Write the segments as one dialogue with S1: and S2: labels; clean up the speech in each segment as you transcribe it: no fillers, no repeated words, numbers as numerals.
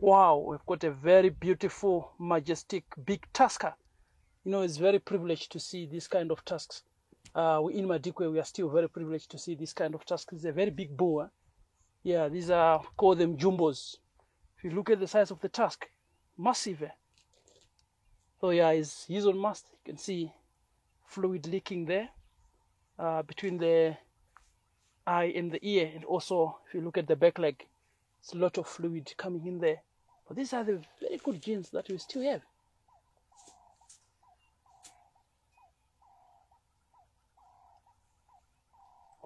S1: Wow, we've got a very beautiful, majestic, big tusker. You know, it's very privileged to see this kind of tusks. We in Madikwe, we are still very privileged to see this kind of tusks. It's a very big bull. Huh? Yeah, these are, call them jumbos. If you look at the size of the tusk, massive. So yeah, he's on mast. You can see fluid leaking there between the eye and the ear. And also, if you look at the back leg, it's a lot of fluid coming in there. But these are the very good genes that we still have.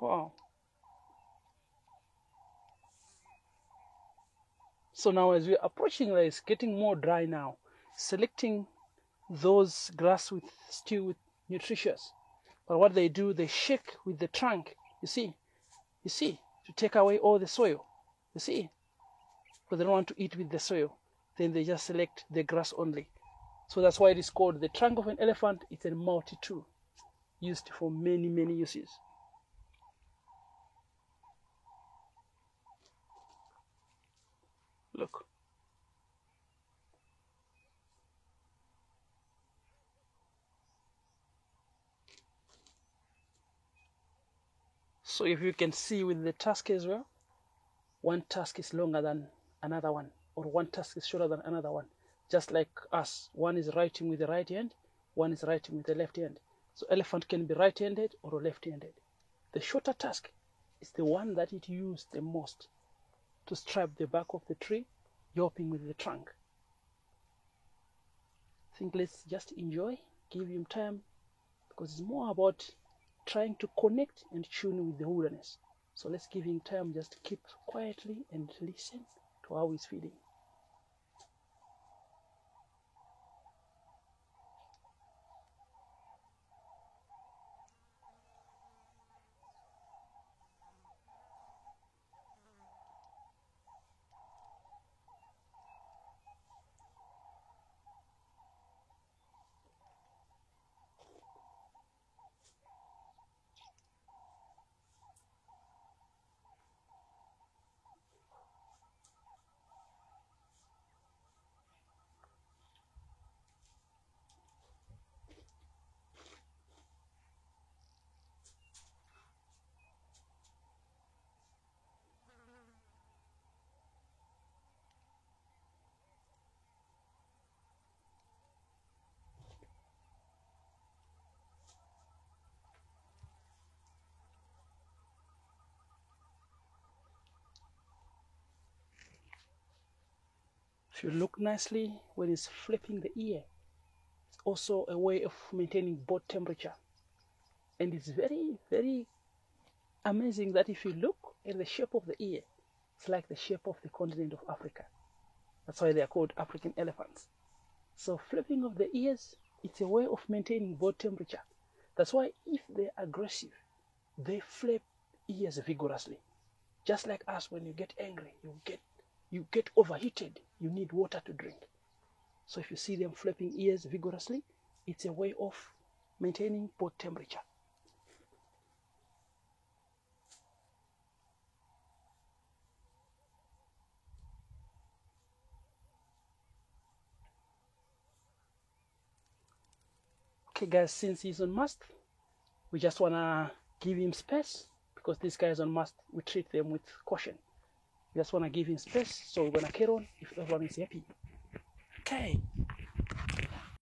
S1: Wow. So now as we're approaching, it's getting more dry now. Selecting those grass still with nutritious. But what they do, they shake with the trunk. You see, to take away all the soil. You see, because they don't want to eat with the soil. Then they just select the grass only. So that's why it is called the trunk of an elephant. It's a multi-tool used for many, many uses. Look. So if you can see with the tusk as well, one tusk is longer than another one, or one tusk is shorter than another one. Just like us, one is writing with the right hand, one is writing with the left hand. So elephant can be right-handed or left-handed. The shorter tusk is the one that it used the most to strap the back of the tree, yelping with the trunk. I think let's just enjoy, give him time, because it's more about trying to connect and tune with the wilderness. So let's give him time, just keep quietly and listen to how he's feeling. If you look nicely when it's flipping the ear, it's also a way of maintaining body temperature. And it's very, very amazing that if you look at the shape of the ear, it's like the shape of the continent of Africa. That's why they are called African elephants. So flipping of the ears, it's a way of maintaining body temperature. That's why if they're aggressive, they flip ears vigorously. Just like us, when you get angry, you get overheated, you need water to drink. So if you see them flapping ears vigorously, it's a way of maintaining body temperature. Okay guys, since he's on mast, we just wanna give him space, because these guys on mast, we treat them with caution. We just wanna give him space, so we're gonna carry on if everyone is happy. Okay.